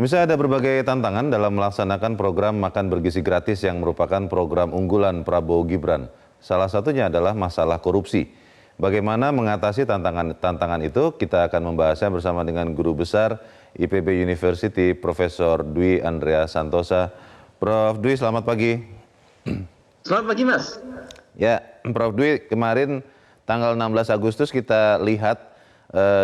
Pemirsa, ada berbagai tantangan dalam melaksanakan program makan bergizi gratis yang merupakan program unggulan Prabowo Gibran. Salah satunya adalah masalah korupsi. Bagaimana mengatasi tantangan itu? Kita akan membahasnya bersama dengan Guru Besar IPB University, Profesor Dwi Andrea Santosa. Prof. Dwi, selamat pagi. Selamat pagi, Mas. Ya, Prof. Dwi, kemarin tanggal 16 Agustus kita lihat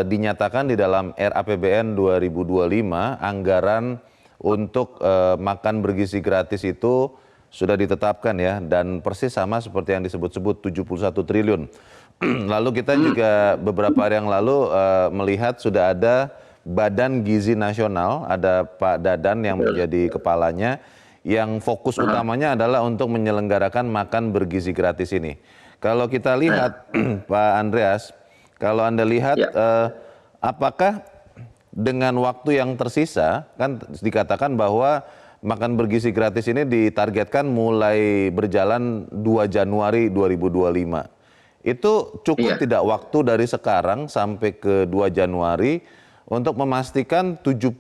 dinyatakan di dalam RAPBN 2025 anggaran untuk makan bergizi gratis itu sudah ditetapkan ya, dan persis sama seperti yang disebut-sebut 71 triliun. Lalu kita juga beberapa hari yang lalu melihat sudah ada Badan Gizi Nasional, ada Pak Dadan yang menjadi kepalanya, yang fokus utamanya adalah untuk menyelenggarakan makan bergizi gratis ini. Kalau kita lihat Pak Andreas, kalau Anda lihat apakah dengan waktu yang tersisa, kan dikatakan bahwa makan bergizi gratis ini ditargetkan mulai berjalan 2 Januari 2025. Itu cukup tidak waktu dari sekarang sampai ke 2 Januari untuk memastikan 71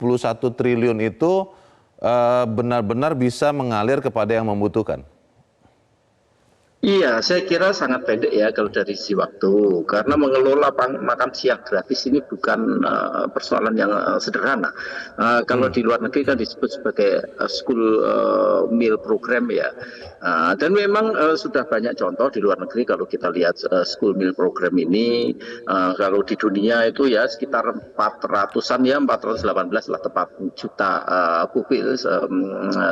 triliun itu benar-benar bisa mengalir kepada yang membutuhkan? Iya, saya kira sangat pendek ya kalau dari sisi waktu. Karena mengelola makan siang gratis ini bukan persoalan yang sederhana. Kalau di luar negeri kan disebut sebagai school meal program ya. Dan memang sudah banyak contoh di luar negeri kalau kita lihat school meal program ini. Kalau di dunia itu ya sekitar 400-an ya, 418 lah tepat juta pupil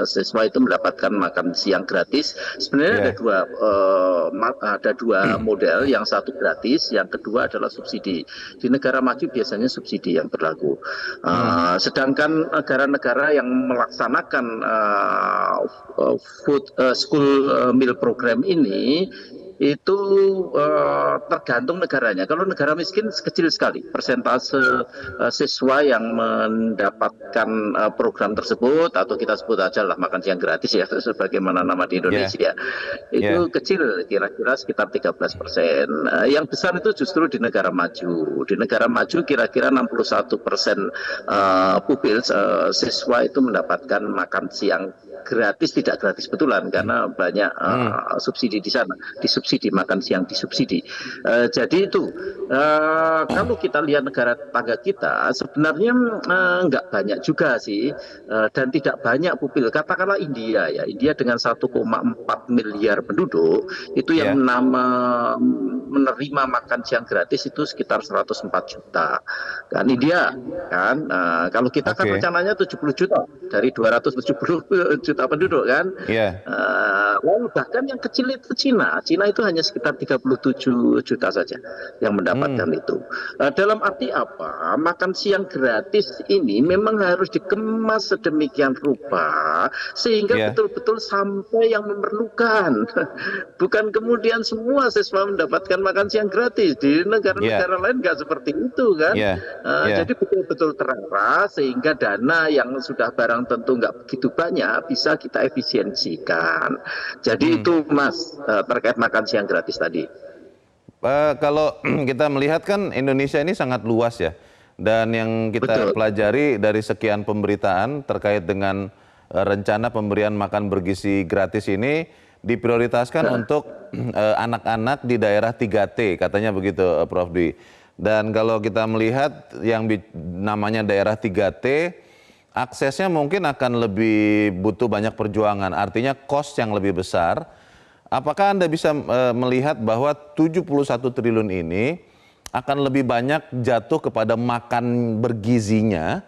siswa itu mendapatkan makan siang gratis. Sebenarnya ada dua model, yang satu gratis, yang kedua adalah subsidi. Di negara maju biasanya subsidi yang berlaku. Sedangkan negara-negara yang melaksanakan school meal program ini itu tergantung negaranya. Kalau negara miskin kecil sekali persentase siswa yang mendapatkan program tersebut, atau kita sebut aja lah makan siang gratis ya, sebagaimana nama di Indonesia. Itu kecil, kira-kira sekitar 13%. Yang besar itu justru di negara maju. Di negara maju kira-kira 61% pupil siswa itu mendapatkan makan siang gratis, tidak gratis betulan karena banyak subsidi di sana, disubsidi makan siang, disubsidi. Jadi itu kalau kita lihat negara tetangga kita sebenarnya nggak banyak juga sih, dan tidak banyak pupil. Katakanlah India ya, India dengan 1,4 miliar penduduk itu yang menerima makan siang gratis itu sekitar 104 juta kan India kan. Kalau kita kan rencananya 70 juta dari 270 juta penduduk kan. Lalu bahkan yang kecil itu Cina itu hanya sekitar 37 juta saja yang mendapatkan itu. Dalam arti apa? Makan siang gratis ini memang harus dikemas sedemikian rupa sehingga betul-betul sampai yang memerlukan. Bukan kemudian semua siswa mendapatkan makan siang gratis. Di negara-negara lain nggak seperti itu kan. Jadi betul-betul terarah sehingga dana yang sudah barang tentu nggak begitu banyak bisa kita efisiensikan. Jadi itu Mas, terkait makan siang gratis tadi. Kalau kita melihat kan Indonesia ini sangat luas ya, dan yang kita pelajari dari sekian pemberitaan terkait dengan rencana pemberian makan bergizi gratis ini diprioritaskan untuk anak-anak di daerah 3T, katanya begitu Prof. Dwi. Dan kalau kita melihat yang namanya daerah 3T, aksesnya mungkin akan lebih butuh banyak perjuangan, artinya cost yang lebih besar. Apakah Anda bisa melihat bahwa 71 triliun ini akan lebih banyak jatuh kepada makan bergizinya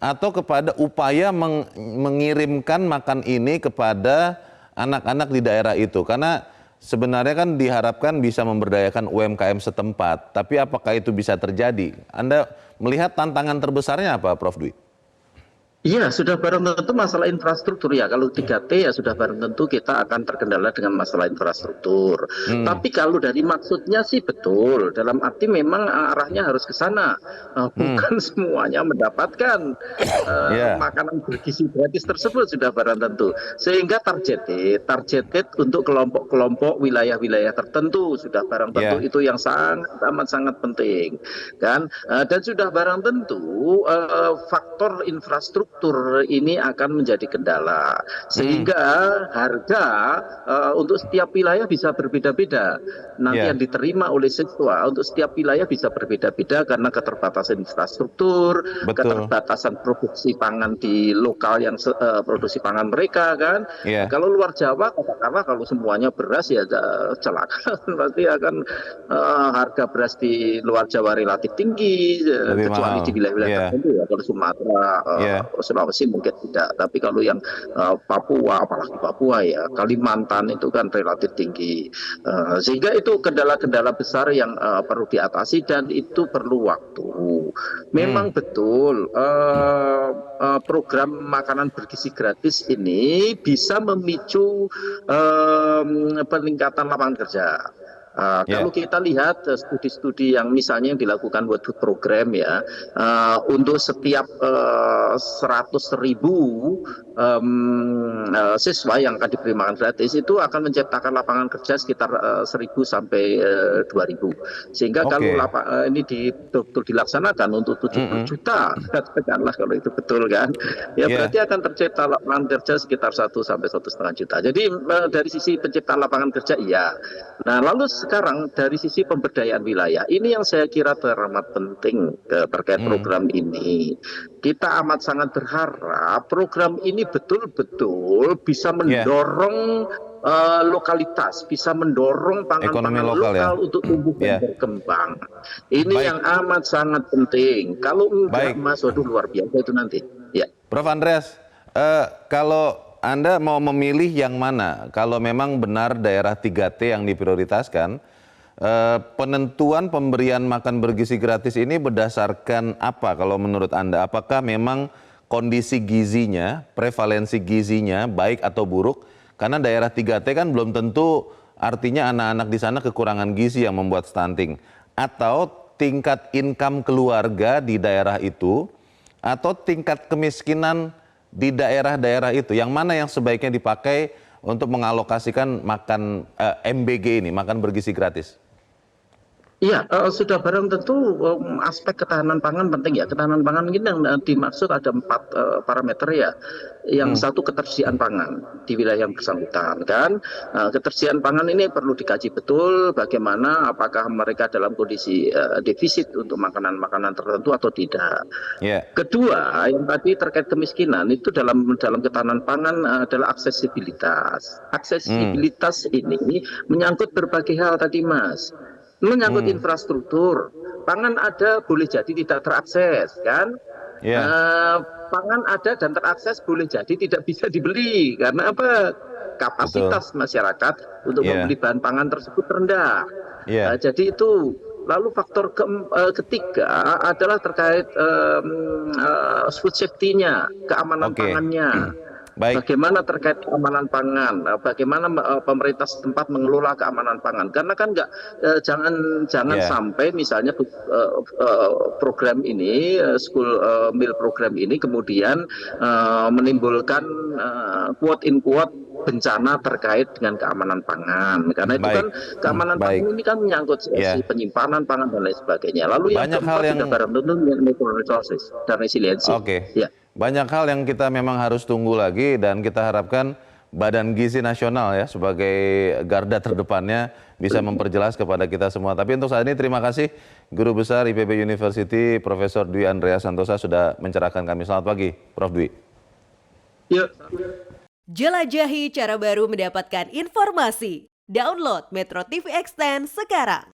atau kepada upaya mengirimkan makan ini kepada anak-anak di daerah itu? Karena sebenarnya kan diharapkan bisa memberdayakan UMKM setempat, tapi apakah itu bisa terjadi? Anda melihat tantangan terbesarnya apa, Prof. Dwi? Iya, sudah barang tentu masalah infrastruktur ya. Kalau 3T ya sudah barang tentu kita akan terkendala dengan masalah infrastruktur. Tapi kalau dari maksudnya sih betul. Dalam arti memang arahnya harus ke sana. Bukan semuanya mendapatkan makanan bergizi gratis tersebut, sudah barang tentu. Sehingga targeted untuk kelompok-kelompok wilayah-wilayah tertentu, sudah barang tentu itu yang sangat penting. Kan? Dan sudah barang tentu faktor infrastruktur infrastruktur ini akan menjadi kendala, sehingga harga untuk setiap wilayah bisa berbeda-beda. Nanti Ya, yang diterima oleh siswa untuk setiap wilayah bisa berbeda-beda karena keterbatasan infrastruktur, betul. keterbatasan produksi pangan di lokal yang produksi pangan mereka kan. Ya, Kalau luar Jawa, katakanlah kalau semuanya beras ya celaka, pasti akan harga beras di luar Jawa relatif tinggi, lebih kecuali di mahal. wilayah-wilayah Ya, tertentu ya. Kalau Sumatera, ya. Sulawesi mungkin tidak. Tapi kalau yang Papua, apalagi Papua ya, Kalimantan itu kan relatif tinggi. Sehingga itu kendala-kendala besar yang perlu diatasi dan itu perlu waktu. Hmm, Memang betul program makanan bergizi gratis ini bisa memicu peningkatan lapangan kerja. ya. Kalau kita lihat studi-studi yang misalnya yang dilakukan World Food Program ya, untuk setiap 100.000 siswa yang akan diberi makan gratis itu akan menciptakan lapangan kerja sekitar 1.000 sampai 2.000. Sehingga kalau Oke. ini betul dilaksanakan untuk 70 Mm-mm. juta, katakanlah kalau itu betul kan, ya Ya, berarti akan tercipta lapangan kerja sekitar 1 sampai 1,5 juta. Jadi dari sisi penciptaan lapangan kerja iya. Nah, lalu sekarang dari sisi pemberdayaan wilayah, ini yang saya kira teramat penting terkait mm, program ini. Kita amat sangat berharap program ini betul-betul bisa ya. mendorong lokalitas, bisa mendorong Ekonomi pangan-pangan lokal ya. lokal untuk tumbuh dan Ya, berkembang. Ini baik, yang amat sangat penting. Kalau enggak, baik. Mas, waduh luar biasa itu nanti. Ya. Prof. Andreas, kalau Anda mau memilih yang mana, kalau memang benar daerah 3T yang diprioritaskan, penentuan pemberian makan bergizi gratis ini berdasarkan apa kalau menurut Anda? Apakah memang kondisi gizinya, prevalensi gizinya baik atau buruk? Karena daerah 3T kan belum tentu artinya anak-anak di sana kekurangan gizi yang membuat stunting. Atau tingkat income keluarga di daerah itu, atau tingkat kemiskinan di daerah-daerah itu, yang mana yang sebaiknya dipakai untuk mengalokasikan makan MBG ini, makan bergizi gratis? Iya, sudah barang tentu aspek ketahanan pangan penting ya. Ketahanan pangan ini yang dimaksud ada 4 parameter ya. Yang Hmm, satu ketersediaan pangan di wilayah yang bersangkutan kan. Ketersediaan pangan ini perlu dikaji betul bagaimana apakah mereka dalam kondisi defisit untuk makanan-makanan tertentu atau tidak. ya, Kedua, yang tadi terkait kemiskinan itu dalam ketahanan pangan adalah aksesibilitas. hmm, Aksesibilitas ini menyangkut berbagai hal tadi, Mas. Menyangkut hmm, infrastruktur, pangan ada boleh jadi tidak terakses, kan? ya, Pangan ada dan terakses boleh jadi tidak bisa dibeli karena apa? betul, Kapasitas masyarakat untuk ya, membeli bahan pangan tersebut rendah. ya, Jadi itu. Lalu faktor ketiga adalah terkait food safety-nya, keamanan oke, pangannya. baik, Bagaimana terkait keamanan pangan? Bagaimana pemerintah setempat mengelola keamanan pangan? Karena kan nggak jangan ya, sampai misalnya program ini school meal program ini kemudian menimbulkan quote in quote bencana terkait dengan keamanan pangan. Karena itu baik, kan keamanan pangan baik, ini kan menyangkut ya, penyimpanan pangan dan lain sebagainya. Lalu yang banyak hal keempat yang, sudah barang tentu natural resources dan resiliensi. oke, Ya. banyak hal yang kita memang harus tunggu lagi dan kita harapkan Badan Gizi Nasional ya sebagai garda terdepannya bisa memperjelas kepada kita semua. Tapi untuk saat ini terima kasih Guru Besar IPB University Profesor Dwi Andreas Santosa sudah mencerahkan kami. Selamat pagi, Prof. Dwi. Yuk. Jelajahi cara baru mendapatkan informasi. Download Metro TV Extend sekarang.